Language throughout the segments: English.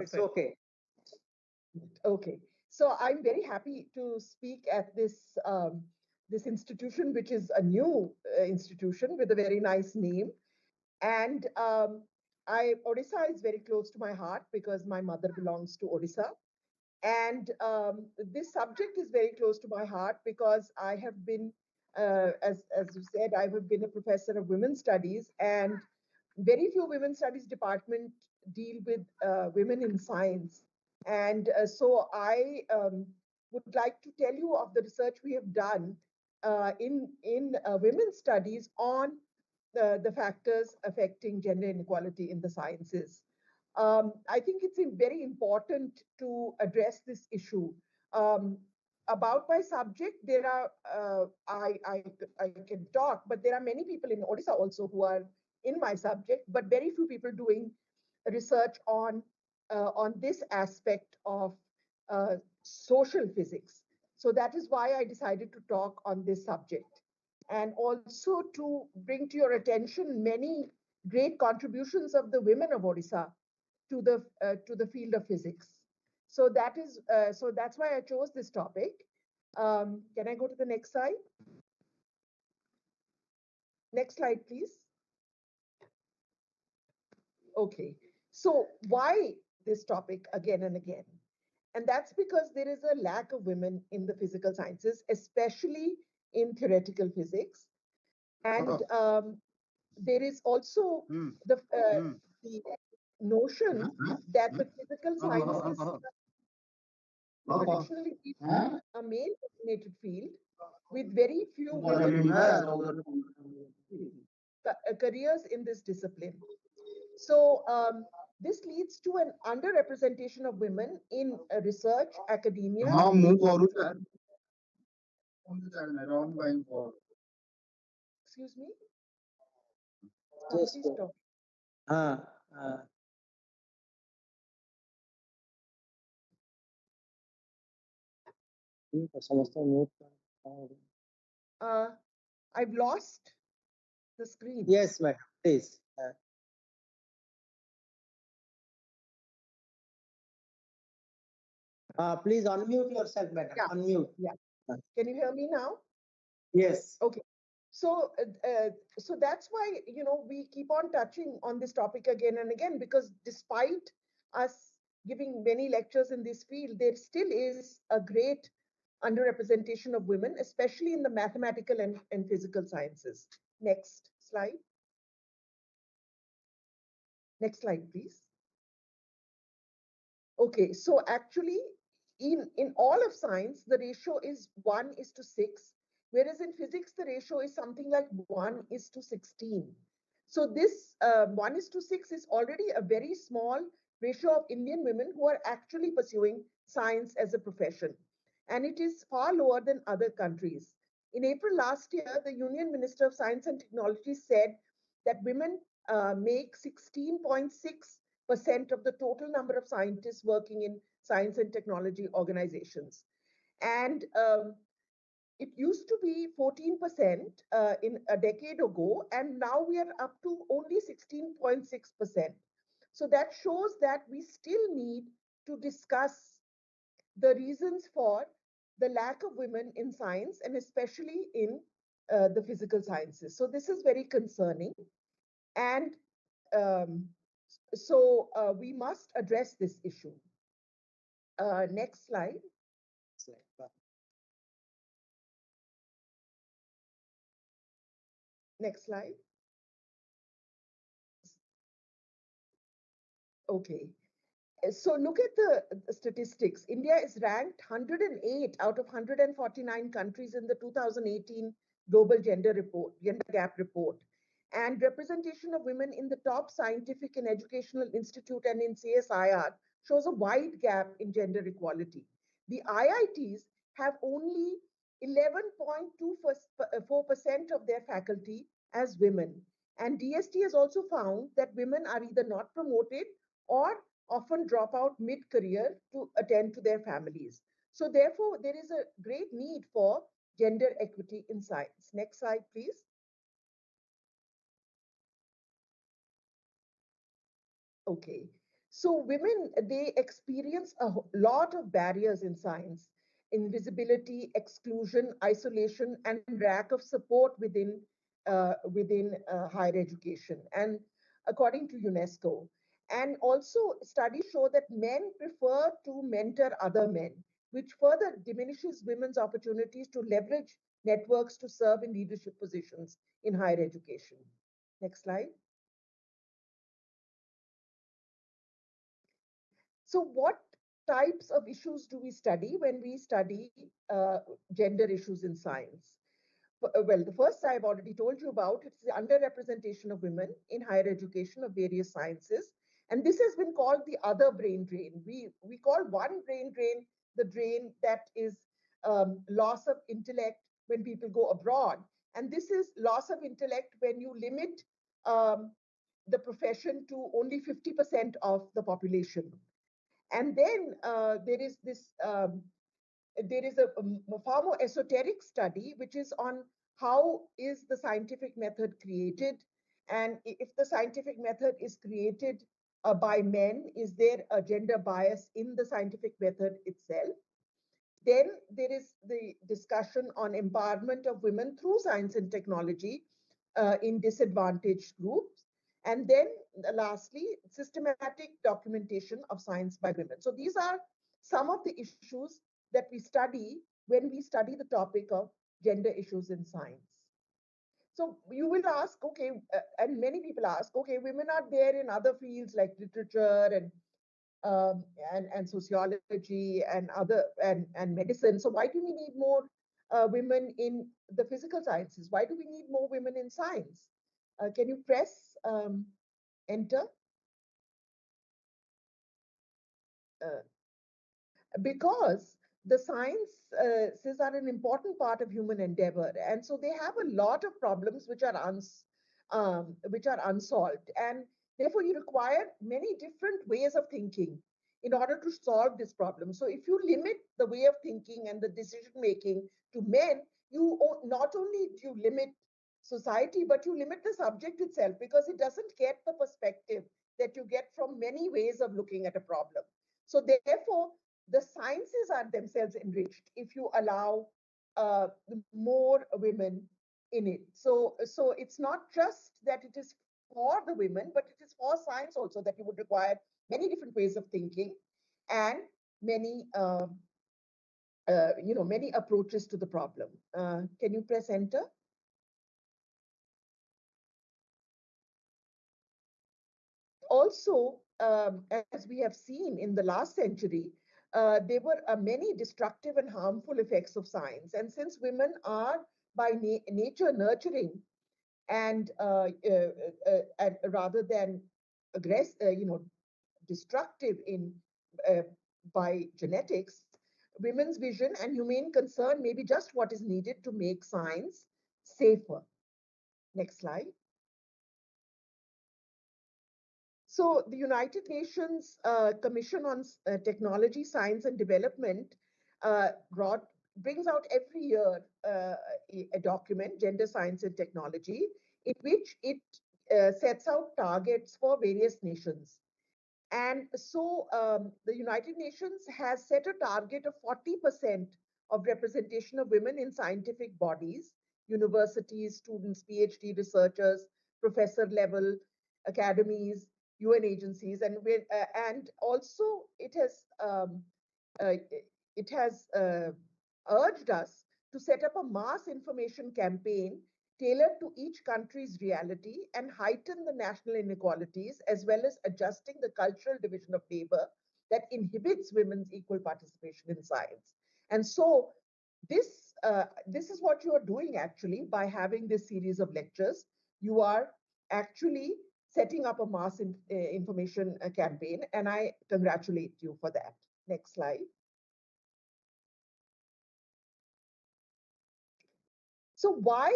It's okay. Okay. So I'm very happy to speak at this institution, which is a new institution with a very nice name. And Odisha is very close to my heart because my mother belongs to Odisha. And this subject is very close to my heart because I have been, as you said, I have been a professor of women's studies, and very few women's studies department deal with women in science. And so I would like to tell you of the research we have done in women's studies on the factors affecting gender inequality in the sciences. I think it's very important to address this issue. Um, about my subject, there are I can talk, but there are many people in Odisha also who are in my subject, but very few people doing research on this aspect of social physics. So that is why I decided to talk on this subject, and also to bring to your attention many great contributions of the women of Odisha to the field of physics. So that's why I chose this topic. Can I go to the next slide? Next slide, please. Okay. So why this topic again and again? And that's because there is a lack of women in the physical sciences, especially in theoretical physics. And there is also the notion that the physical sciences traditionally been a male-dominated field with very few women careers in this discipline. So this leads to an underrepresentation of women in research, academia. Excuse me. Yes. Somebody stop. Ah, ah. समझता हूँ mute. I've lost the screen. Yes, madam. Please. Please unmute yourself, madam. Yeah. Unmute. Yeah. Can you hear me now? Yes. Okay. So, so that's why we keep on touching on this topic again and again, because despite us giving many lectures in this field, there still is a great underrepresentation of women, especially in the mathematical and physical sciences. Next slide. Next slide, please. Okay, so actually, in all of science, the ratio is 1:6, whereas in physics, the ratio is something like 1:16. So this 1:6 is already a very small ratio of Indian women who are actually pursuing science as a profession. And it is far lower than other countries. In April last year, the Union Minister of Science and Technology said that women make 16.6% of the total number of scientists working in science and technology organizations. And it used to be 14% in a decade ago, and now we are up to only 16.6%. So that shows that we still need to discuss the reasons for the lack of women in science, and especially in the physical sciences. So this is very concerning. And um, so we must address this issue. Next slide. Next slide. Okay. So look at the statistics. India is ranked 108 out of 149 countries in the 2018 Global Gender Gap Report. And representation of women in the top scientific and educational institute and in CSIR shows a wide gap in gender equality. The IITs have only 11.24% of their faculty as women. And DST has also found that women are either not promoted or often drop out mid-career to attend to their families. So therefore, there is a great need for gender equity in science. Next slide, please. Okay. So women, they experience a lot of barriers in science: invisibility, exclusion, isolation, and lack of support within higher education, and according to UNESCO. And also, studies show that men prefer to mentor other men, which further diminishes women's opportunities to leverage networks to serve in leadership positions in higher education. Next slide. So, what types of issues do we study when we study gender issues in science? Well, the first I've already told you about. It's the underrepresentation of women in higher education of various sciences. And this has been called the other brain drain. We call one brain drain the drain that is loss of intellect when people go abroad. And this is loss of intellect when you limit um, the profession to only 50% of the population. And then there is a far more esoteric study which is on how is the scientific method created, and if the scientific method is created by men, is there a gender bias in the scientific method itself? Then there is the discussion on empowerment of women through science and technology in disadvantaged groups. And then lastly, systematic documentation of science by women. So these are some of the issues that we study when we study the topic of gender issues in science. So you will ask, okay, and many people ask, okay, women are there in other fields like literature um, and sociology and and medicine. So why do we need more women in the physical sciences? Why do we need more women in science? Can you press enter? Uh, because the sciences are an important part of human endeavor, and so they have a lot of problems which are unsolved, and therefore you require many different ways of thinking in order to solve this problem. So if you limit the way of thinking and the decision making to men, not only do you limit society, but you limit the subject itself, because it doesn't get the perspective that you get from many ways of looking at a problem. So therefore the sciences are themselves enriched if you allow more women in it. So it's not just that it is for the women, but it is for science also, that you would require many different ways of thinking and many many approaches to the problem. Can you press enter? Also, as we have seen in the last century, there were many destructive and harmful effects of science. And since women are by nature nurturing and rather than destructive in uh, by genetics, women's vision and humane concern may be just what is needed to make science safer. Next slide. So the United Nations Commission on Technology, Science and Development brought, brings out every year a document, Gender, Science and Technology, in which it sets out targets for various nations. And so the United Nations has set a target of 40% of representation of women in scientific bodies, universities, students, PhD researchers, professor level, academies, UN agencies, and also uh, it has urged us to set up a mass information campaign tailored to each country's reality and heighten the national inequalities, as well as adjusting the cultural division of labor that inhibits women's equal participation in science. And so this is what you are doing actually by having this series of lectures. You are actually setting up a information campaign, and I congratulate you for that. Next slide. So why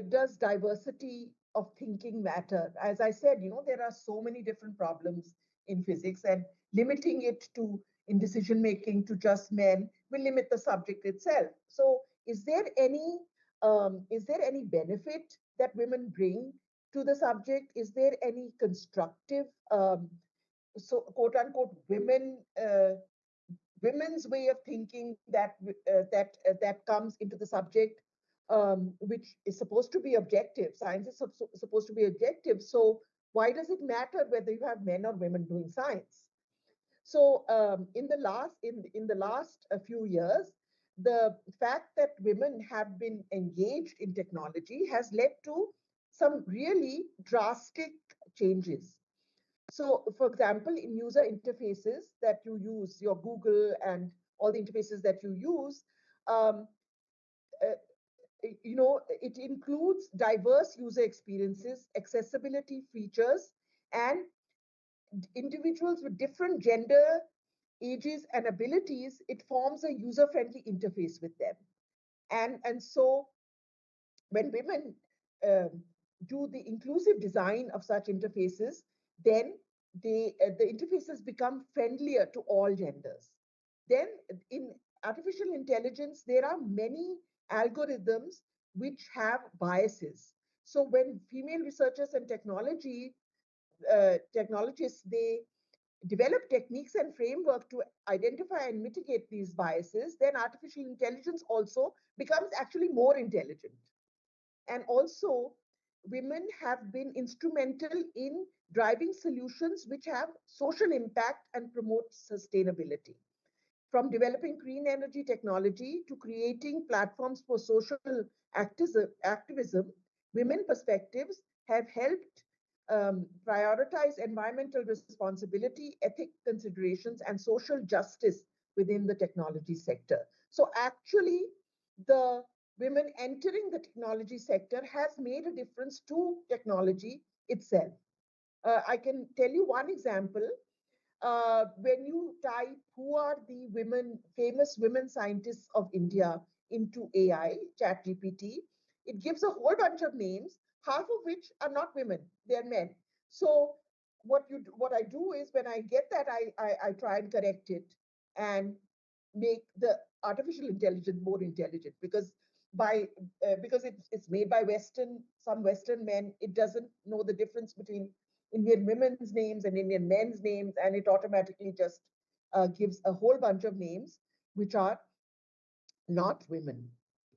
does diversity of thinking matter? As I said, there are so many different problems in physics, and limiting it to in decision making to just men will limit the subject itself. So is there any benefit that women bring to the subject? Is there any constructive so quote unquote women's way of thinking that comes into the subject, which is supposed to be objective. Science is supposed to be objective. So why does it matter whether you have men or women doing science? So in the last few years, the fact that women have been engaged in technology has led to some really drastic changes. So, for example, in user interfaces that you use, your Google and all the interfaces that you use, um, uh, it includes diverse user experiences, accessibility features, and individuals with different gender, ages, and abilities. It forms a user-friendly interface with them. And so when women um, do the inclusive design of such interfaces, then the interfaces become friendlier to all genders. Then in artificial intelligence, there are many algorithms which have biases. So when female researchers and technologists, they develop techniques and framework to identify and mitigate these biases, then artificial intelligence also becomes actually more intelligent. And also, women have been instrumental in driving solutions which have social impact and promote sustainability. From developing green energy technology to creating platforms for social activism, women perspectives have helped prioritize environmental responsibility, ethic considerations, and social justice within the technology sector. So, actually, the women entering the technology sector has made a difference to technology itself. I can tell you one example. When you type who are the famous women scientists of India into AI, ChatGPT, it gives a whole bunch of names, half of which are not women, they're men. So what I do is when I get that, I try and correct it and make the artificial intelligence more intelligent because it's made by some Western men. It doesn't know the difference between Indian women's names and Indian men's names, and it automatically just gives a whole bunch of names which are not women.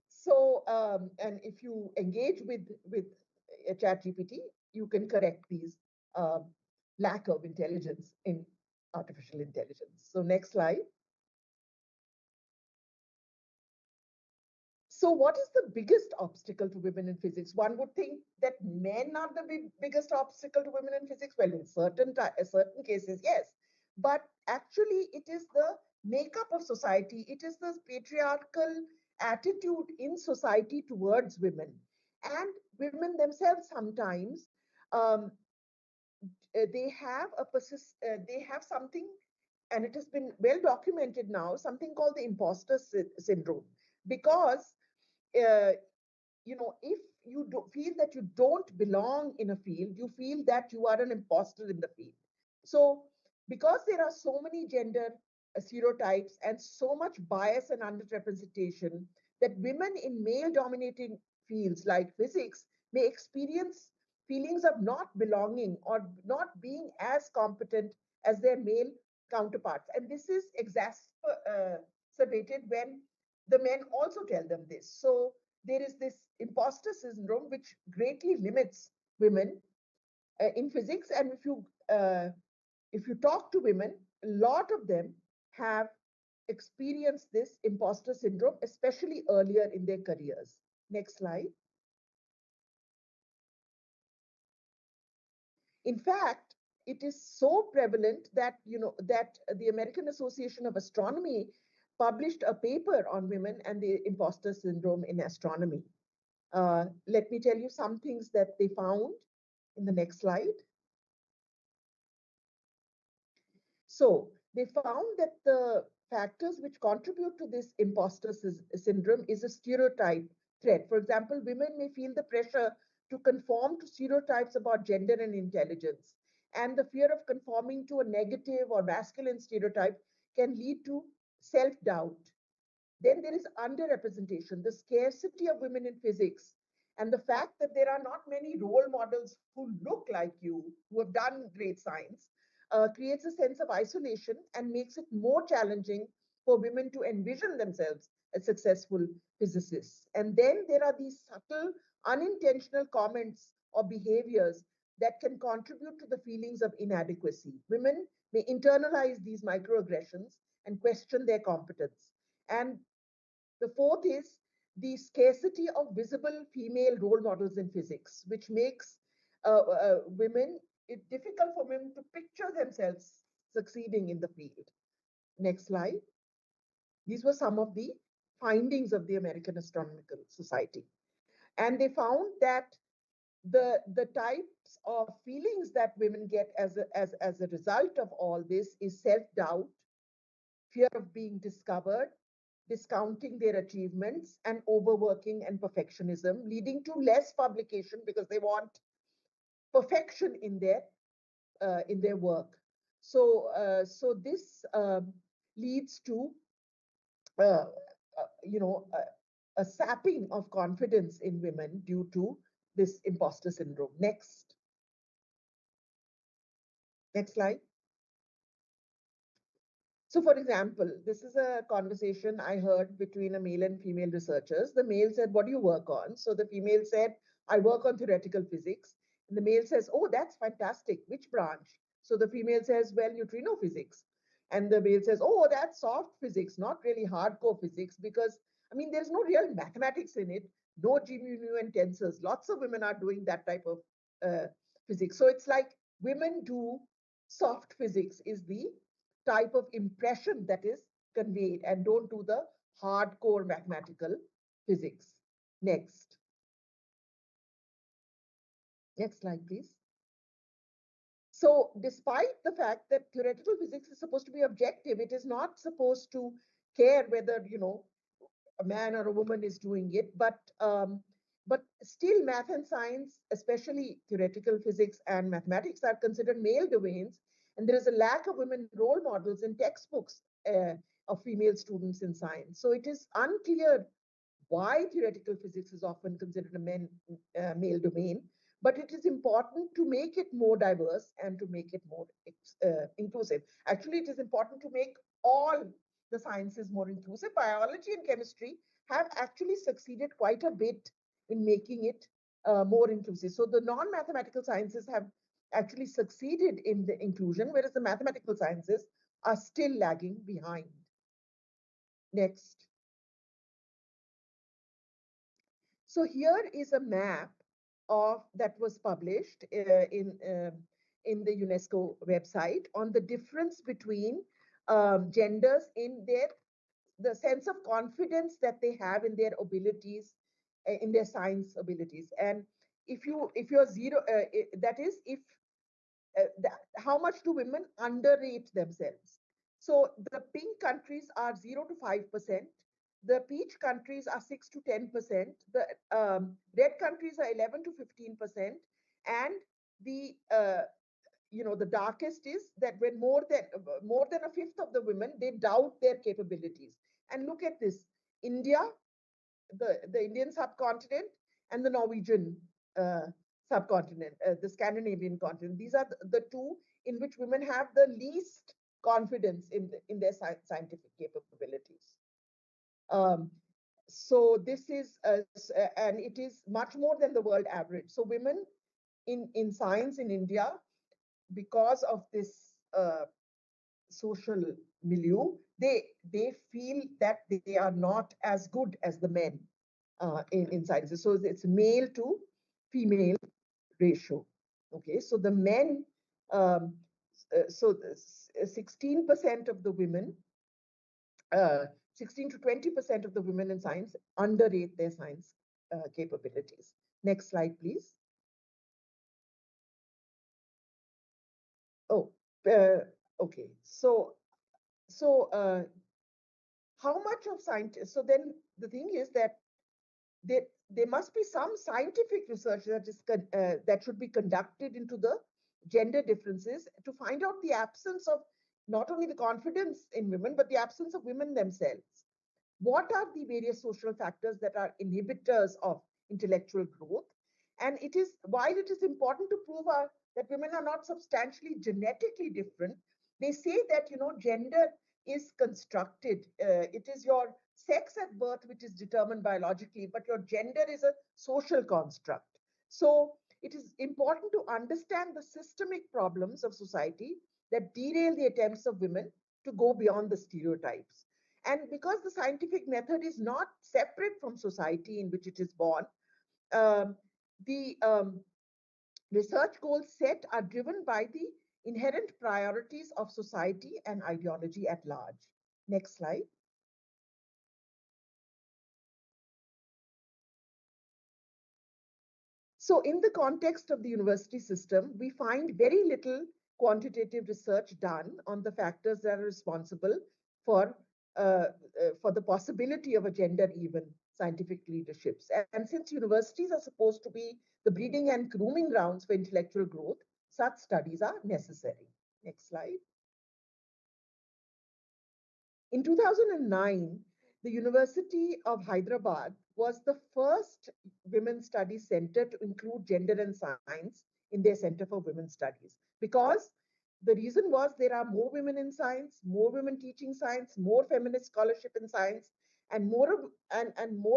So, and if you engage with ChatGPT, you can correct these um, lack of intelligence in artificial intelligence. So, next slide. So, what is the biggest obstacle to women in physics? One would think that men are the biggest obstacle to women in physics. Well, in certain cases, yes, but actually, it is the makeup of society. It is the patriarchal attitude in society towards women, and women themselves sometimes um, they have something, and it has been well documented now, something called the imposter syndrome, because uh, if you feel that you don't belong in a field, you feel that you are an imposter in the field. So, because there are so many gender stereotypes and so much bias and underrepresentation, that women in male dominating fields like physics may experience feelings of not belonging or not being as competent as their male counterparts. And this is exacerbated when the men also tell them this. So, there is this imposter syndrome which greatly limits women in physics. And if you talk to women, a lot of them have experienced this imposter syndrome, especially earlier in their careers. Next slide. In fact, it is so prevalent that the American Association of Astronomy published a paper on women and the imposter syndrome in astronomy. Let me tell you some things that they found in the next slide. So they found that the factors which contribute to this imposter syndrome is a stereotype threat. For example, women may feel the pressure to conform to stereotypes about gender and intelligence, and the fear of conforming to a negative or masculine stereotype can lead to self-doubt. Then there is underrepresentation, the scarcity of women in physics, and the fact that there are not many role models who look like you, who have done great science. creates a sense of isolation and makes it more challenging for women to envision themselves as successful physicists. And then there are these subtle, unintentional comments or behaviors that can contribute to the feelings of inadequacy. Women may internalize these microaggressions and question their competence. And the fourth is the scarcity of visible female role models in physics, which makes women it difficult for women to picture themselves succeeding in the field. Next slide. These were some of the findings of the American Astronomical Society. And they found that the types of feelings that women get as a result of all this is self-doubt, fear of being discovered, discounting their achievements, and overworking and perfectionism, leading to less publication because they want perfection in their work. So this leads to uh, a sapping of confidence in women due to this imposter syndrome. Next slide. So, for example, this is a conversation I heard between a male and female researchers. The male said, "What do you work on?" So the female said, "I work on theoretical physics." And the male says, "Oh, that's fantastic. Which branch?" So the female says, "Well, neutrino physics." And the male says, "Oh, that's soft physics, not really hardcore physics, because I mean, there's no real mathematics in it, no G mu nu and tensors. Lots of women are doing that type of uh, physics." So it's like women do soft physics, is the type of impression that is conveyed, and don't do the hardcore mathematical physics. Next. Next slide, please. So despite the fact that theoretical physics is supposed to be objective, it is not supposed to care whether, a man or a woman is doing it, but still math and science, especially theoretical physics and mathematics, are considered male domains, and there is a lack of women role models in textbooks of female students in science. So it is unclear why theoretical physics is often considered a male domain, but it is important to make it more diverse and to make it more inclusive. Actually, it is important to make all the sciences more inclusive. Biology and chemistry have actually succeeded quite a bit in making it more inclusive. So the non-mathematical sciences have actually succeeded in the inclusion, whereas the mathematical sciences are still lagging behind. Next. So here is a map of that was published in the UNESCO website on the difference between genders in the sense of confidence that they have in their abilities, in their science abilities. And if you're zero, that is if how much do women underrate themselves? So the pink countries are 0 to 5%. The peach countries are 6 to 10%. The red countries are 11 to 15%, and the the darkest is that when more than a fifth of the women, they doubt their capabilities. And look at this: India, the Indian subcontinent, and the Norwegian uh, subcontinent, the Scandinavian continent. These are the two in which women have the least confidence in their scientific capabilities. Um, so this is, and it is much more than the world average. So women in science in India, because of this social milieu, they feel that they are not as good as the men in sciences. So it's male to female ratio. Okay, so the men, um, so 16% of the women, 16 to 20% of the women in science underrate their science capabilities. Next slide, please. Oh, okay. So how much of scientists? So then the thing is that there must be some scientific research that should be conducted into the gender differences to find out the absence of not only the confidence in women, but the absence of women themselves. What are the various social factors that are inhibitors of intellectual growth? And it is while it is important to prove our that women are not substantially genetically different. They say that, gender is constructed. It is your sex at birth which is determined biologically, but your gender is a social construct. So it is important to understand the systemic problems of society that derail the attempts of women to go beyond the stereotypes. And because the scientific method is not separate from society in which it is born, um, the research goals set are driven by the inherent priorities of society and ideology at large. Next slide. So, in the context of the university system, we find very little quantitative research done on the factors that are responsible for, for the possibility of a gender-even scientific leaderships. And since universities are supposed to be the breeding and grooming grounds for intellectual growth, such studies are necessary. Next slide. In 2009, the University of Hyderabad was the first women's studies center to include gender and science in their Center for Women's Studies, because the reason was there are more women in science, more women teaching science, more feminist scholarship in science, and more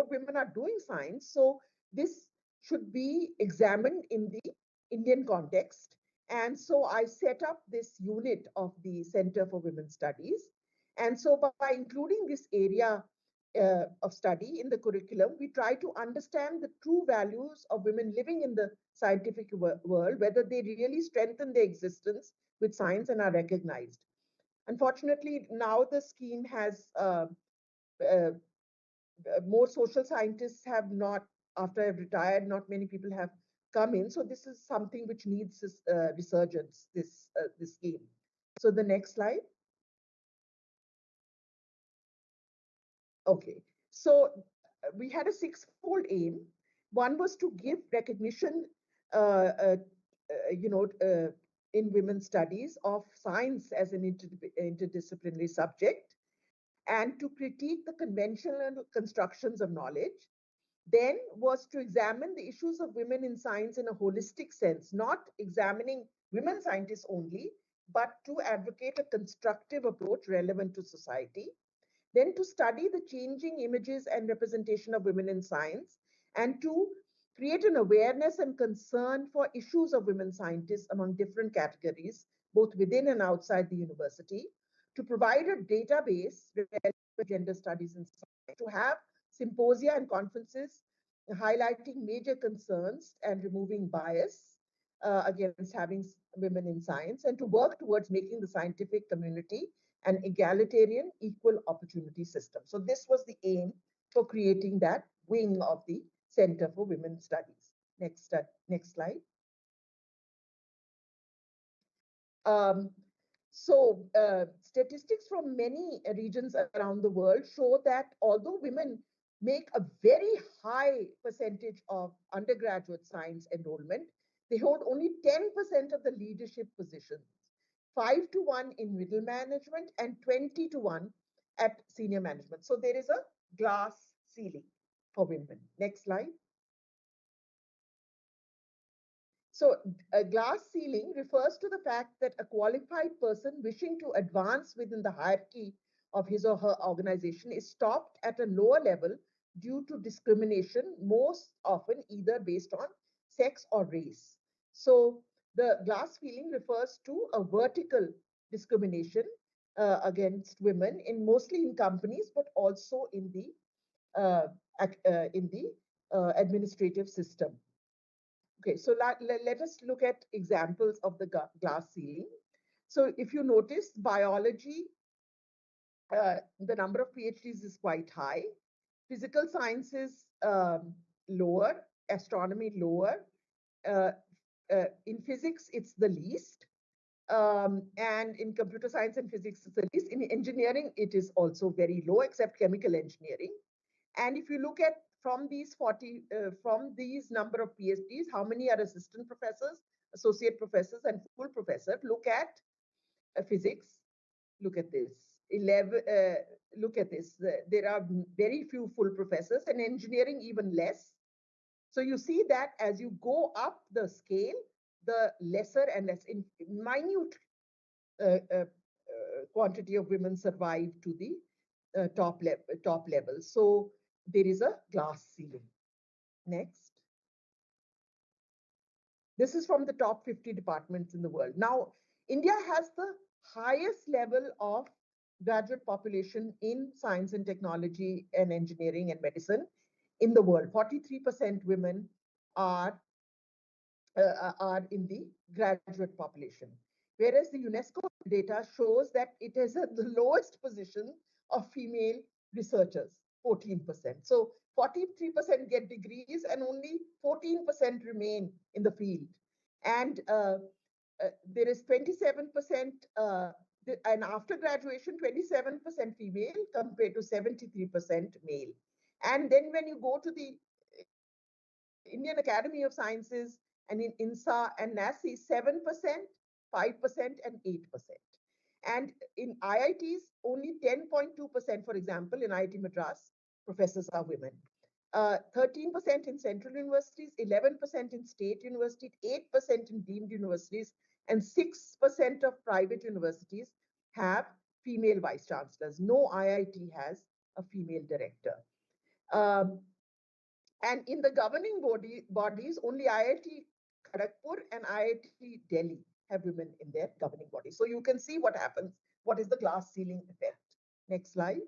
women are doing science. So this should be examined in the Indian context. And so I set up this unit of the Center for Women's Studies. And so by including this area of study in the curriculum, we try to understand the true values of women living in the scientific world, whether they really strengthen their existence with science and are recognized. Unfortunately, now the scheme has uh, more social scientists have not, after I've retired, not many people have come in. So this is something which needs resurgence, this scheme. So the next slide. Okay, so we had a six-fold aim. One was to give recognition, uh, uh, you know, in women's studies of science as an interdisciplinary subject, and to critique the conventional constructions of knowledge. Then was to examine the issues of women in science in a holistic sense, not examining women scientists only, but to advocate a constructive approach relevant to society. Then to study the changing images and representation of women in science, and to create an awareness and concern for issues of women scientists among different categories, both within and outside the university, to provide a database relevant to gender studies in science, to have symposia and conferences highlighting major concerns and removing bias against having women in science, and to work towards making the scientific community an egalitarian, equal opportunity system. So this was the aim for creating that wing of the Center for Women's Studies. Next slide. Um, Statistics from many regions around the world show that although women make a very high percentage of undergraduate science enrollment, they hold only 10% of the leadership positions, 5 to 1 in middle management, and 20 to 1 at senior management. So there is a glass ceiling for women. Next slide. So, a glass ceiling refers to the fact that a qualified person wishing to advance within the hierarchy of his or her organization is stopped at a lower level due to discrimination, most often either based on sex or race. So, the glass ceiling refers to a vertical discrimination against women in mostly in companies, but also in the uh, administrative system. Okay, so let us look at examples of the glass ceiling. So if you notice, biology, the number of PhDs is quite high. Physical sciences, lower. Astronomy, lower. Uh, in physics, it's the least. And in computer science and physics, it's the least. In engineering, it is also very low, except chemical engineering. And if you look at from these number of PhDs, how many are assistant professors, associate professors, and full professor? Look at physics. Look at this. 11. Look at this. There are very few full professors, and engineering even less. So you see that as you go up the scale, the lesser and less in minute quantity of women survive to the top level. So there is a glass ceiling. Next. This is from the top 50 departments in the world. Now, India has the highest level of graduate population in science and technology and engineering and medicine in the world. 43% women are are in the graduate population. Whereas the UNESCO data shows that it is at the lowest position of female researchers, 14%. So 43% get degrees and only 14% remain in the field. And there is 27%, and after graduation, 27% female compared to 73% male. And then when you go to the Indian Academy of Sciences and in INSA and NASI, 7%, 5%, and 8%. And in IITs, only 10.2%, for example, in IIT Madras, professors are women. 13% in central universities, 11% in state universities, 8% in deemed universities, and 6% of private universities have female vice chancellors. No IIT has a female director. Um, and in the governing bodies, only IIT Kharagpur and IIT Delhi have women in their governing bodies. So you can see what happens. What is the glass ceiling effect? Next slide.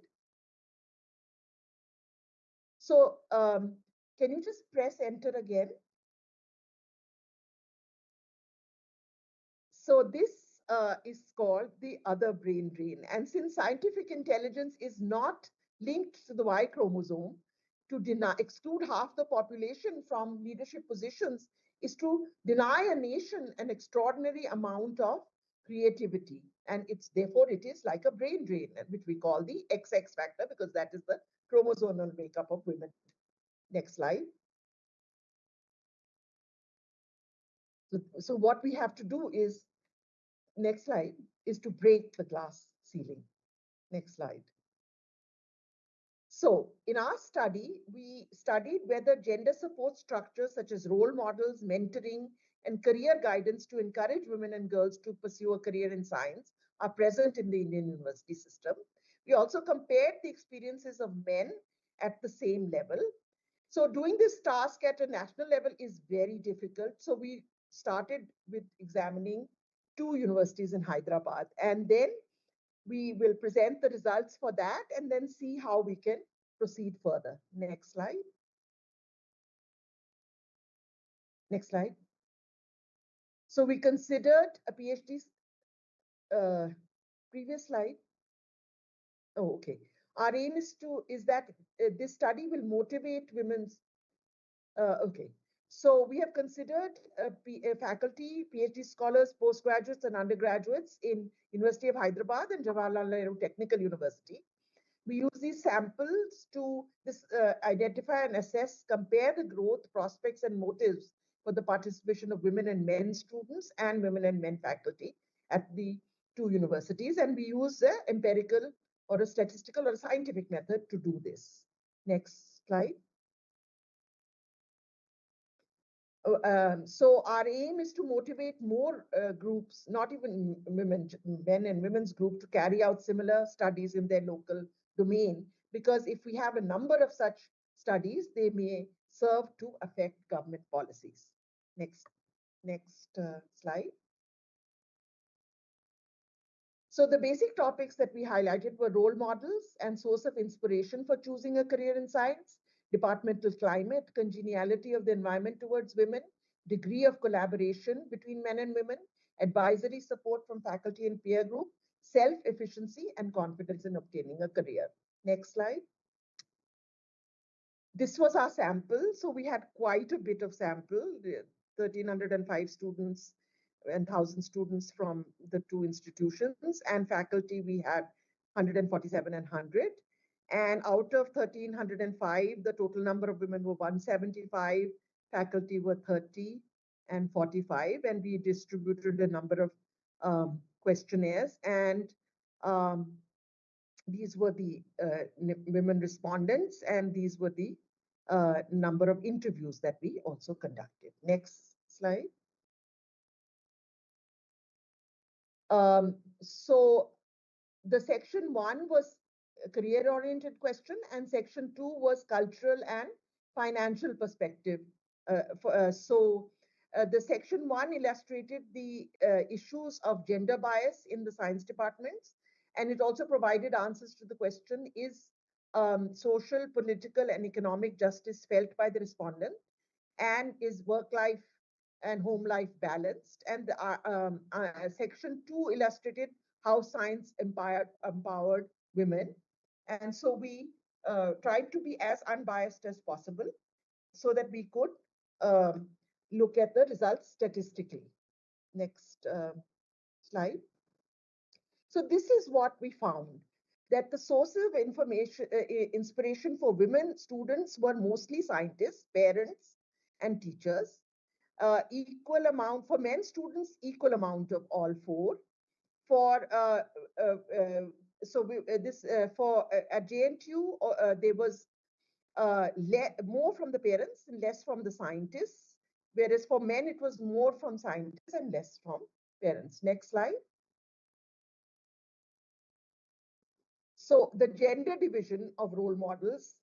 So can you just press enter again? So this is called the other brain drain. And since scientific intelligence is not linked to the Y chromosome, to exclude half the population from leadership positions is to deny a nation an extraordinary amount of creativity. And it's therefore it is like a brain drain, which we call the XX factor, because that is the chromosomal makeup of women. Next slide. So what we have to do is, next slide, is to break the glass ceiling. Next slide. So in our study, we studied whether gender support structures such as role models, mentoring, and career guidance to encourage women and girls to pursue a career in science are present in the Indian university system. We also compared the experiences of men at the same level. So doing this task at a national level is very difficult. So we started with examining 2 universities in Hyderabad, and then we will present the results for that and then see how we can proceed further. Next slide. Next slide. So we considered a PhD, previous slide. Oh, okay. Our aim is that this study will motivate women's, okay. So we have considered faculty, PhD scholars, postgraduates and undergraduates in University of Hyderabad and Jawaharlal Nehru Technical University. We use these samples to identify and assess, compare the growth, prospects, and motives for the participation of women and men students and women and men faculty at the 2 universities. And we use an empirical or a statistical or a scientific method to do this. Next slide. So our aim is to motivate more groups, not even women, men and women's group, to carry out similar studies in their local domain. Because if we have a number of such studies, they may serve to affect government policies. Next slide. So the basic topics that we highlighted were role models and source of inspiration for choosing a career in science, departmental climate, congeniality of the environment towards women, degree of collaboration between men and women, advisory support from faculty and peer group, self-efficiency, and confidence in obtaining a career. Next slide. This was our sample. So we had quite a bit of sample, 1,305 students and 1,000 students from the 2 institutions, and faculty we had 147 and 100. And out of 1,305, the total number of women were 175, faculty were 30 and 45, and we distributed a number of questionnaires, and these were the women respondents, and these were the number of interviews that we also conducted. Next slide. So the section one was a career oriented question, and section two was cultural and financial perspective. The section one illustrated the issues of gender bias in the science departments, and it also provided answers to the question: is social, political, and economic justice felt by the respondent, and is work life and home life balanced? And section two illustrated how science empowered women. And so we tried to be as unbiased as possible so that we could um, look at the results statistically. Next slide. So this is what we found, that the sources of information, inspiration for women students were mostly scientists, parents, and teachers. Equal amount for men students, equal amount of all four. For uh, uh, so we, this for at JNTU, there was more from the parents and less from the scientists, whereas for men it was more from scientists and less from parents. Next slide. So the gender division of role models,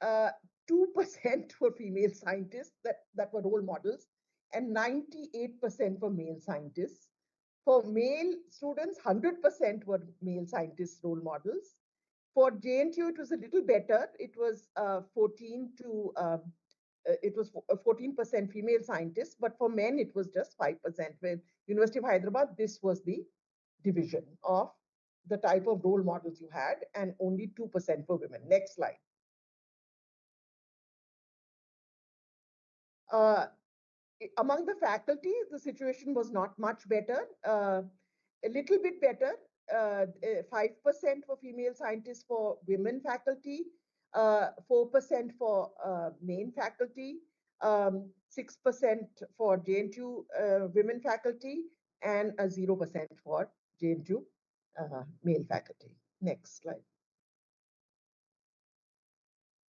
2% were female scientists that were role models, and 98% were male scientists. For male students, 100% were male scientists role models. For JNTU, it was a little better. It was 14% female scientists, but for men, it was just 5%. With University of Hyderabad, this was the division of the type of role models you had, and only 2% for women. Next slide. Uh, among the faculty, the situation was not much better. A little bit better. 5% for female scientists for women faculty, 4% for main faculty, 6% for JNTU women faculty, and 0% for JNTU male faculty. Next slide.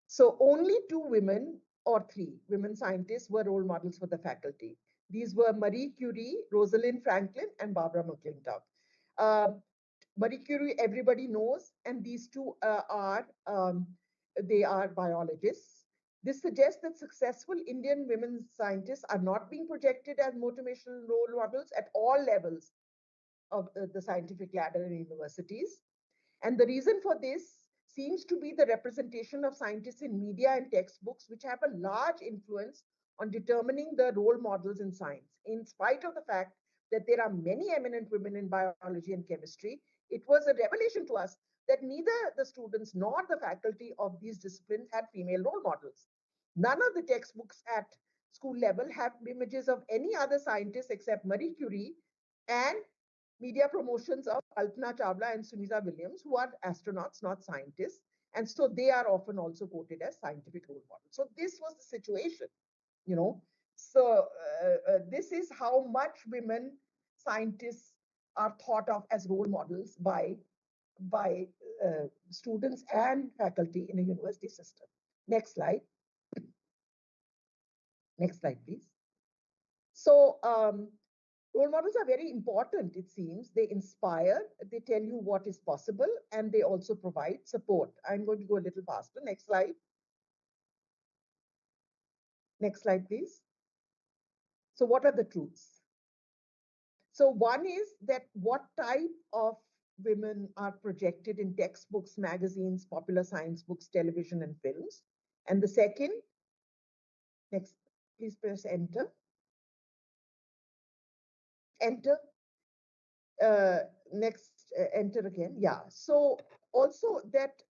So only two women or three women scientists were role models for the faculty. These were Marie Curie, Rosalind Franklin, and Barbara McClintock. Marie Curie, everybody knows, and these two they are biologists. This suggests that successful Indian women scientists are not being projected as motivational role models at all levels of the scientific ladder in universities. And the reason for this seems to be the representation of scientists in media and textbooks, which have a large influence on determining the role models in science. In spite of the fact that there are many eminent women in biology and chemistry, it was a revelation to us that neither the students nor the faculty of these disciplines had female role models. None of the textbooks at school level have images of any other scientists except Marie Curie and media promotions of Kalpana Chawla and Sunita Williams, who are astronauts, not scientists. And so they are often also quoted as scientific role models. So this was the situation, you know. So this is how much women scientists are thought of as role models by students and faculty in a university system. Next slide. Next slide, please. So role models are very important, it seems. They inspire, they tell you what is possible, and they also provide support. I'm going to go a little faster. Next slide. Next slide, please. So what are the truths? So one is that what type of women are projected in textbooks, magazines, popular science books, television, and films. And the second, next, please press enter. Enter. Next, enter again. Yeah. So also that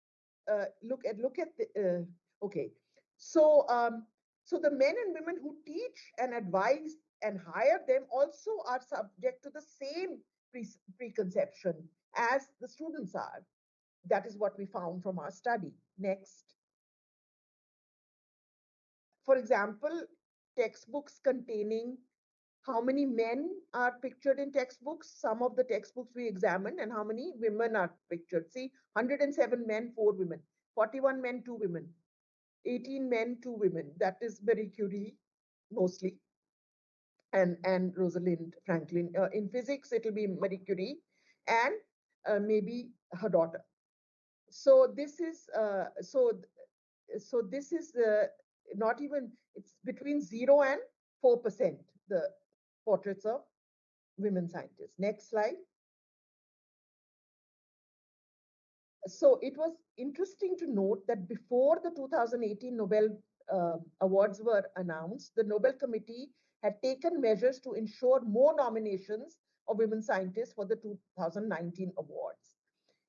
look at the okay. So so the men and women who teach and advise and hire them also are subject to the same preconception as the students are. That is what we found from our study. Next. For example, textbooks containing how many men are pictured in textbooks, some of the textbooks we examined, and how many women are pictured. See, 107 men, 4 women, 41 men, 2 women, 18 men, 2 women. That is Marie Curie mostly. and Rosalind Franklin. In physics, it'll be Marie Curie and maybe her daughter. So this is this is not even, it's between 0 and 4% the portraits of women scientists. Next slide. So it was interesting to note that before the 2018 Nobel Awards were announced, the Nobel Committee had taken measures to ensure more nominations of women scientists for the 2019 awards.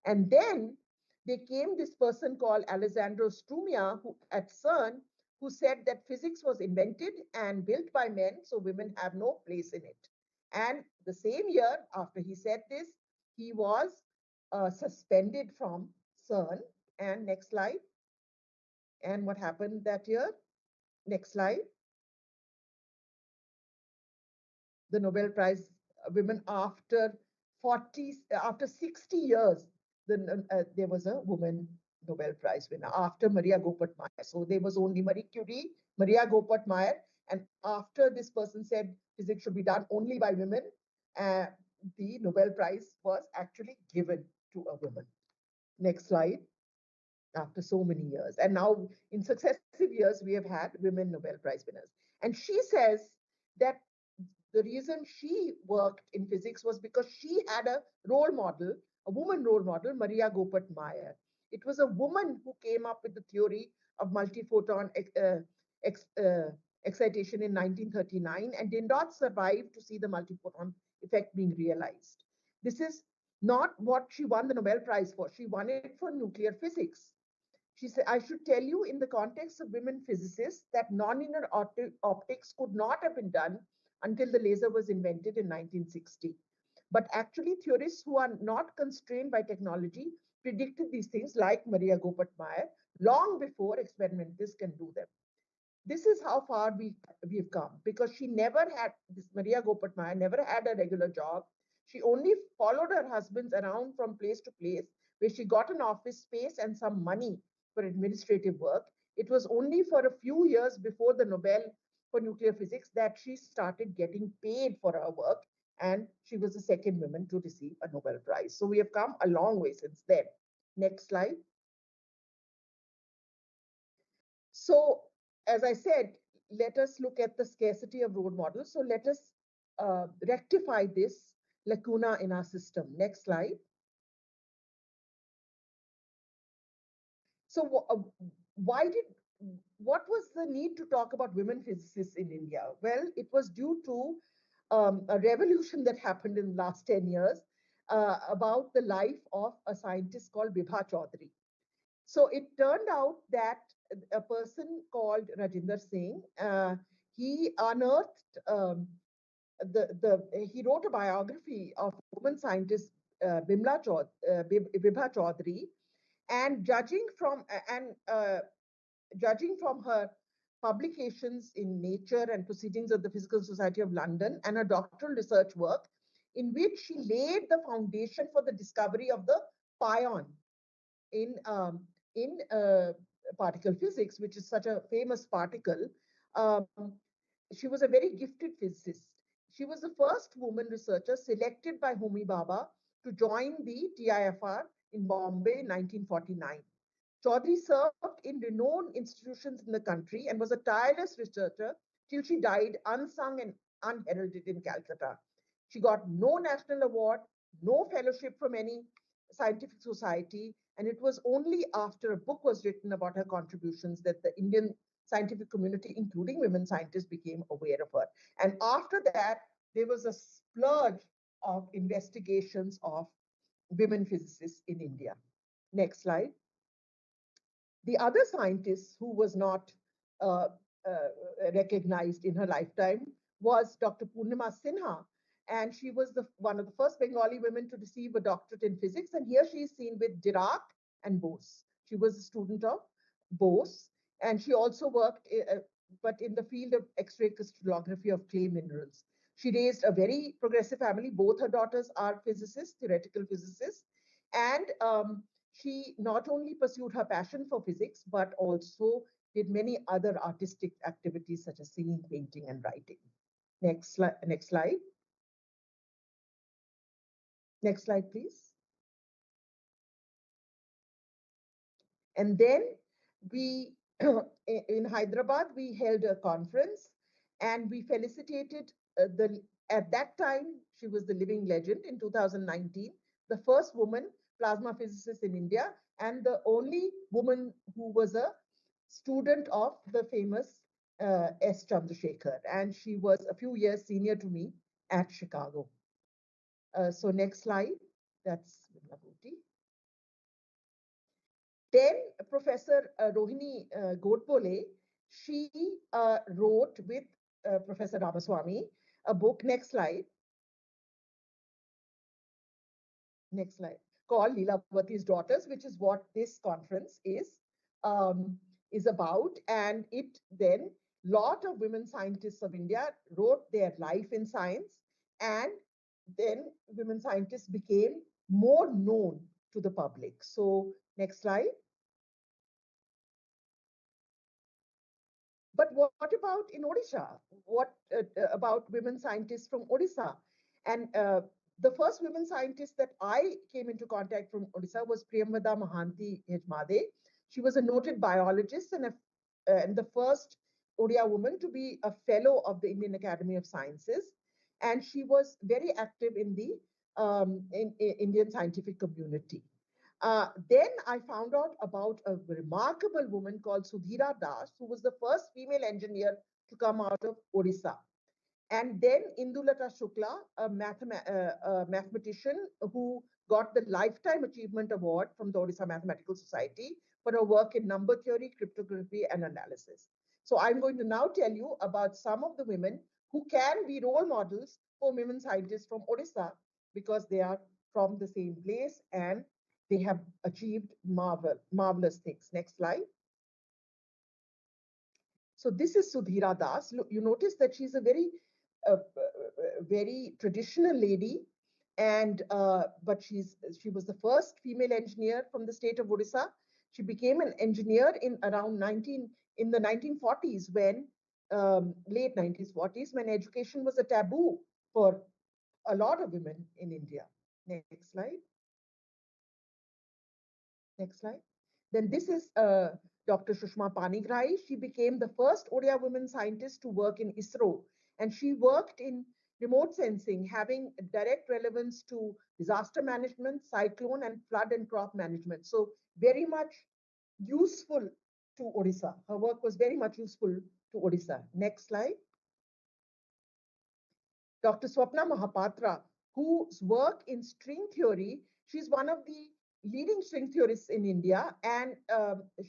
And then there came this person called Alessandro Strumia who, at CERN, who said that physics was invented and built by men, so women have no place in it. And the same year after he said this, he was suspended from CERN. And next slide. And what happened that year? Next slide. The Nobel Prize women after 60 years, there was a woman Nobel Prize winner after Maria Gopert Mayer. So there was only Marie Curie, Maria Gopert Mayer, and after this person said physics should be done only by women, uh, the Nobel Prize was actually given to a woman. Next slide. After so many years. And now, in successive years, we have had women Nobel Prize winners. And she says that the reason she worked in physics was because she had a role model, a woman role model, Maria Gopert Mayer. It was a woman who came up with the theory of multiphoton excitation in 1939 and did not survive to see the multiphoton effect being realized. This is not what she won the Nobel Prize for. She won it for nuclear physics. She said, I should tell you in the context of women physicists that nonlinear optics could not have been done until the laser was invented in 1960. But actually, theorists who are not constrained by technology predicted these things, like Maria Gopert Mayer, long before experimentalists can do them. This is how far we've come, because she never had, this Maria Gopert Mayer never had a regular job. She only followed her husbands around from place to place where she got an office space and some money for administrative work. It was only for a few years before the Nobel for nuclear physics that she started getting paid for her work, and she was the second woman to receive a Nobel Prize. So we have come a long way since then. Next slide. So, as I said, let us look at the scarcity of role models. So let us rectify this lacuna in our system. Next slide. So what was the need to talk about women physicists in India? Well, it was due to a revolution that happened in the last 10 years about the life of a scientist called Bibha Chaudhary. So it turned out that a person called Rajinder Singh, he unearthed he wrote a biography of woman scientist Bibha Chaudhary, and judging from her publications in Nature and Proceedings of the Physical Society of London and her doctoral research work, in which she laid the foundation for the discovery of the pion in particle physics, which is such a famous particle. Um, she was a very gifted physicist. She was the first woman researcher selected by Homi Bhabha to join the TIFR in Bombay in 1949. Chaudhary served in renowned institutions in the country and was a tireless researcher till she died unsung and unheralded in Calcutta. She got no national award, no fellowship from any scientific society, and it was only after a book was written about her contributions that the Indian scientific community, including women scientists, became aware of her. And after that, there was a splurge of investigations of women physicists in India. Next slide. The other scientist who was not uh, recognized in her lifetime was Dr. Purnima Sinha. And she was one of the first Bengali women to receive a doctorate in physics. And here she is seen with Dirac and Bose. She was a student of Bose. And she also worked, but in the field of X-ray crystallography of clay minerals. She raised a very progressive family. Both her daughters are physicists, theoretical physicists. And she not only pursued her passion for physics, but also did many other artistic activities such as singing, painting, and writing. Next slide. Next slide. Next slide, please. And then we, in Hyderabad, we held a conference and we felicitated at that time, she was the living legend in 2019, the first woman plasma physicist in India and the only woman who was a student of the famous S. Chandrasekhar. And she was a few years senior to me at Chicago. So next slide, that's Vimla. Then Professor Rohini Godbole, she wrote with Professor Ramaswamy a book, next slide, called Leelavati's Daughters, which is what this conference um, is about. And it then, lot of women scientists of India wrote their life in science, and then women scientists became more known to the public. So next slide. But what about in Odisha? What about women scientists from Odisha? And the first women scientist that I came into contact from Odisha was Priyamvada Mahanti Hejmade. She was a noted biologist and the first Odia woman to be a fellow of the Indian Academy of Sciences. And she was very active in the Indian scientific community. Then I found out about a remarkable woman called Sudhira Das, who was the first female engineer to come out of Odisha. And then Indulata Shukla, a mathematician who got the Lifetime Achievement Award from the Odisha Mathematical Society for her work in number theory, cryptography, and analysis. So I'm going to now tell you about some of the women who can be role models for women scientists from Odisha because they are from the same place and they have achieved marvelous things. Next slide. So this is Sudhira Das. Look, you notice that she's a very traditional lady, and but she was the first female engineer from the state of Odisha. She became an engineer in around 1940s when late 1940s when education was a taboo for a lot of women in India. Next slide. Next slide. Then this is Dr. Shushma Panigrahi. She became the first Odia women scientist to work in ISRO. And she worked in remote sensing, having direct relevance to disaster management, cyclone, and flood and crop management. So very much useful to Odisha. Her work was very much useful to Odisha. Next slide. Dr. Swapna Mahapatra, whose work in string theory, she's one of the leading string theorists in India, and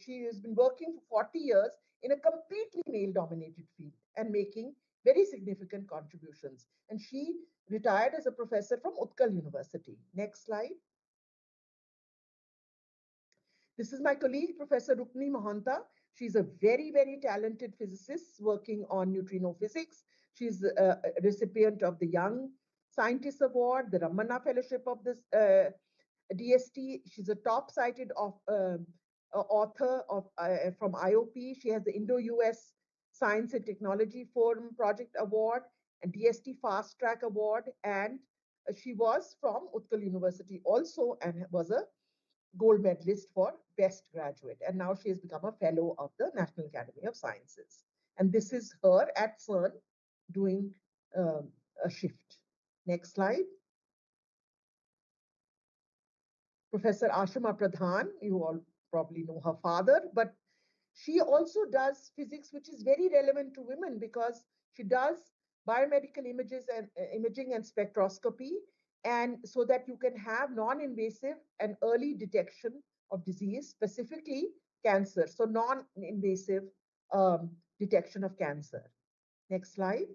she has been working for 40 years in a completely male-dominated field and making very significant contributions. And she retired as a professor from Utkal University. Next slide. This is my colleague, Professor Rukmini Mahanta. She's a very talented physicist working on neutrino physics. She's a recipient of the Young Scientist Award, the Ramana Fellowship of this DST. She's a top cited author from IOP. She has the Indo-US Science and Technology Forum Project Award and DST Fast Track Award. And she was from Utkal University also and was a gold medalist for best graduate. And now she has become a fellow of the National Academy of Sciences. And this is her at CERN doing a shift. Next slide. Professor Ashama Pradhan, you all probably know her father, but she also does physics, which is very relevant to women because she does biomedical images and imaging and spectroscopy, and so that you can have non-invasive and early detection of disease, specifically cancer. So non-invasive detection of cancer. Next slide.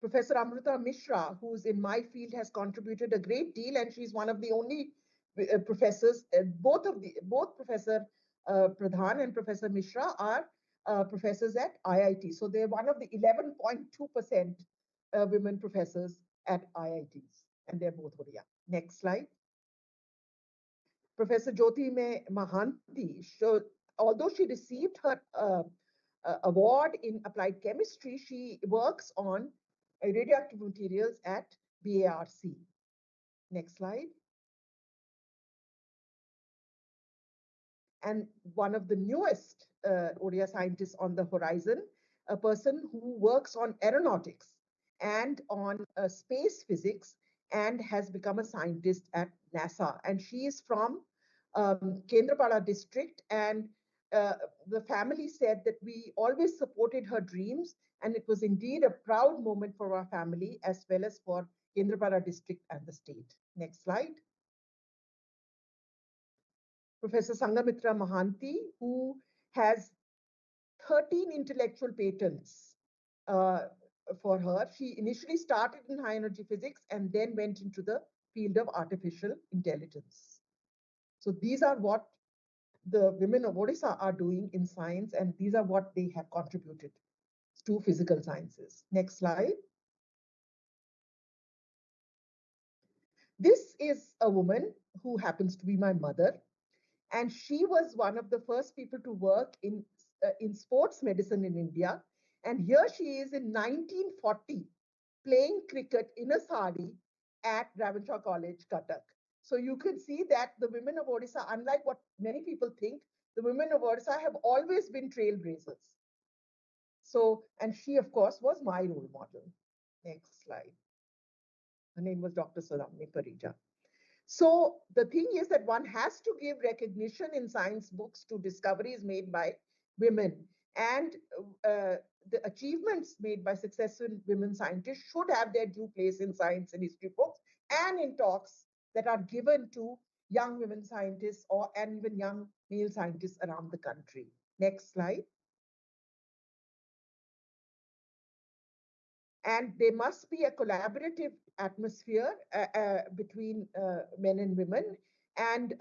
Professor Amrita Mishra, who's in my field, has contributed a great deal, and she's one of the only professors. Both Professor Pradhan and Professor Mishra are professors at IIT. So they're one of the 11.2% women professors at IITs, and they're both Odia. Next slide. Professor Jyoti Mahanti, although she received her award in applied chemistry. She works on radioactive materials at BARC. Next slide. And one of the newest ODIA scientists on the horizon, a person who works on aeronautics and on space physics and has become a scientist at NASA. And she is from Kendrapada district. And uh, the family said that we always supported her dreams. And it was indeed a proud moment for our family as well as for Kendrapada district and the state. Next slide. Professor Sangamitra Mahanti, who has 13 intellectual patents uh, for her. She initially started in high energy physics and then went into the field of artificial intelligence. So these are what the women of Odisha are doing in science, and these are what they have contributed to physical sciences. Next slide. This is a woman who happens to be my mother, and she was one of the first people to work in sports medicine in India. And here she is in 1940 playing cricket in a sari at Ravenshaw College, Cuttack. So you can see that the women of Odisha, unlike what many people think, the women of Odisha have always been trailblazers. So, and she, of course, was my role model. Next slide. Her name was Dr. Saudamini Parija. So the thing is that one has to give recognition in science books to discoveries made by women, and the achievements made by successful women scientists should have their due place in science and history books and in talks that are given to young women scientists or and even young male scientists around the country. Next slide. And there must be a collaborative atmosphere between men and women. And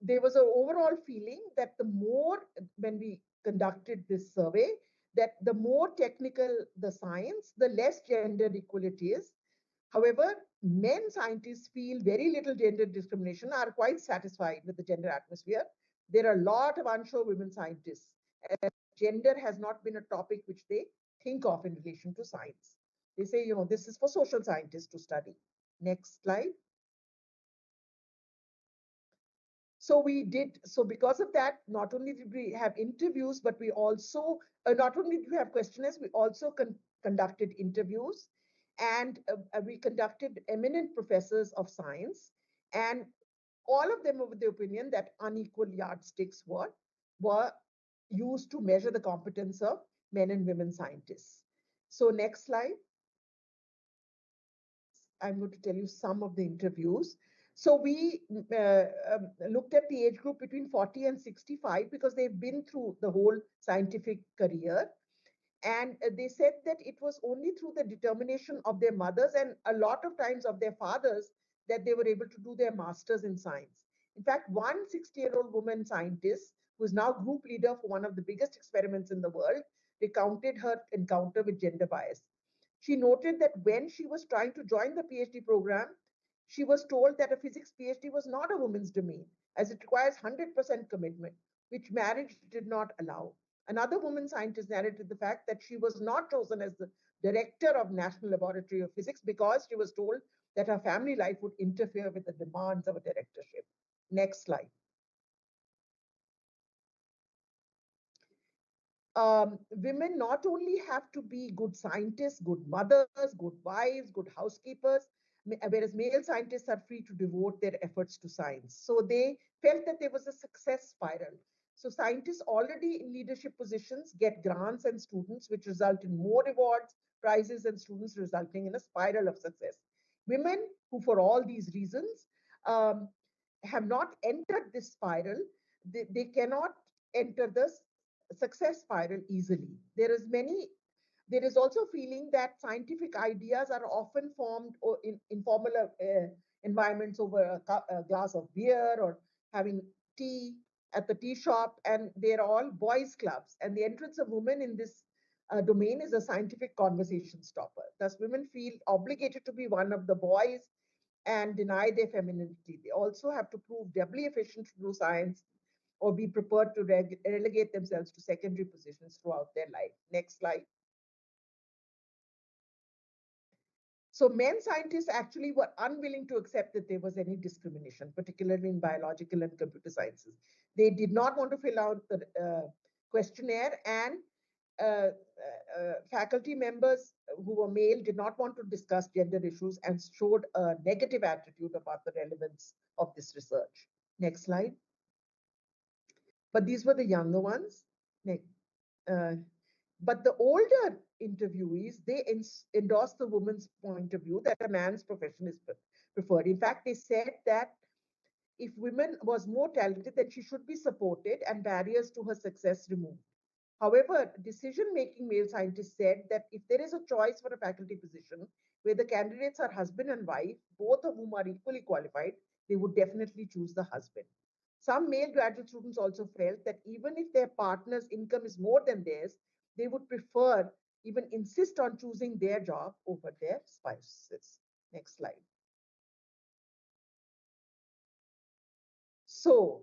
there was an overall feeling that the more, when we conducted this survey, that the more technical the science, the less gender equality is. However, men scientists feel very little gender discrimination, are quite satisfied with the gender atmosphere. There are a lot of unsure women scientists. Gender has not been a topic which they think of in relation to science. They say, this is for social scientists to study. Next slide. So we did, so because of that, not only did we have interviews, but we also, not only did we have questionnaires, we also conducted interviews, and we conducted eminent professors of science, and all of them were of the opinion that unequal yardsticks were used to measure the competence of men and women scientists. So next slide. I'm going to tell you some of the interviews. So we looked at the age group between 40 and 65 because they've been through the whole scientific career. And they said that it was only through the determination of their mothers and a lot of times of their fathers that they were able to do their masters in science. In fact, one 60-year-old woman scientist, who is now group leader for one of the biggest experiments in the world, recounted her encounter with gender bias. She noted that when she was trying to join the PhD program, she was told that a physics PhD was not a woman's domain, as it requires 100% commitment, which marriage did not allow. Another woman scientist narrated the fact that she was not chosen as the director of National Laboratory of Physics because she was told that her family life would interfere with the demands of a directorship. Next slide. Women not only have to be good scientists, good mothers, good wives, good housekeepers, whereas male scientists are free to devote their efforts to science. So they felt that there was a success spiral. So scientists already in leadership positions get grants and students, which result in more rewards, prizes, and students, resulting in a spiral of success. Women who, for all these reasons, um, have not entered this spiral, they cannot enter this success spiral easily. There is also feeling that scientific ideas are often formed in informal environments over a glass of beer or having tea at the tea shop, and they're all boys' clubs. And the entrance of women in this domain is a scientific conversation stopper. Thus, women feel obligated to be one of the boys and deny their femininity. They also have to prove doubly efficient to do science or be prepared to relegate themselves to secondary positions throughout their life. Next slide. So men scientists actually were unwilling to accept that there was any discrimination, particularly in biological and computer sciences. They did not want to fill out the questionnaire, and faculty members who were male did not want to discuss gender issues and showed a negative attitude about the relevance of this research. Next slide. But these were the younger ones. Uh, but the older interviewees, they endorsed the woman's point of view that a man's profession is preferred. In fact, they said that if women was more talented, then she should be supported and barriers to her success removed. However, decision-making male scientists said that if there is a choice for a faculty position where the candidates are husband and wife, both of whom are equally qualified, they would definitely choose the husband. Some male graduate students also felt that even if their partner's income is more than theirs, they would prefer, even insist on choosing their job over their spouses. Next slide. So,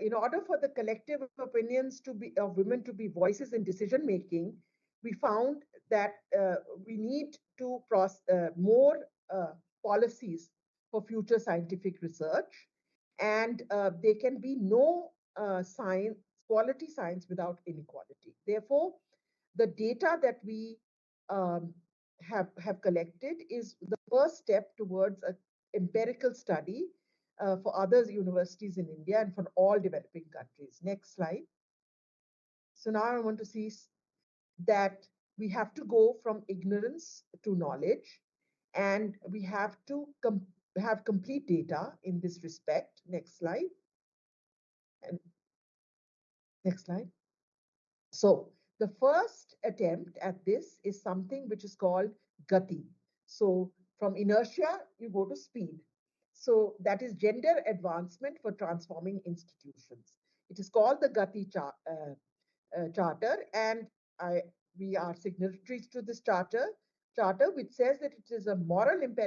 in order for the collective opinions to be of women to be voices in decision making, we found that we need to more policies for future scientific research, and there can be no science, quality science without inequality. Therefore, the data that we um, have collected is the first step towards an empirical study for other universities in India and for all developing countries. Next slide. So now I want to see that we have to go from ignorance to knowledge, and we have to have complete data in this respect. Next slide. And next slide. So the first attempt at this is something which is called Gati. So from inertia, you go to speed. So that is gender advancement for transforming institutions. It is called the Gati Charter, and I, we are signatories to this charter, which says that it is a moral imperative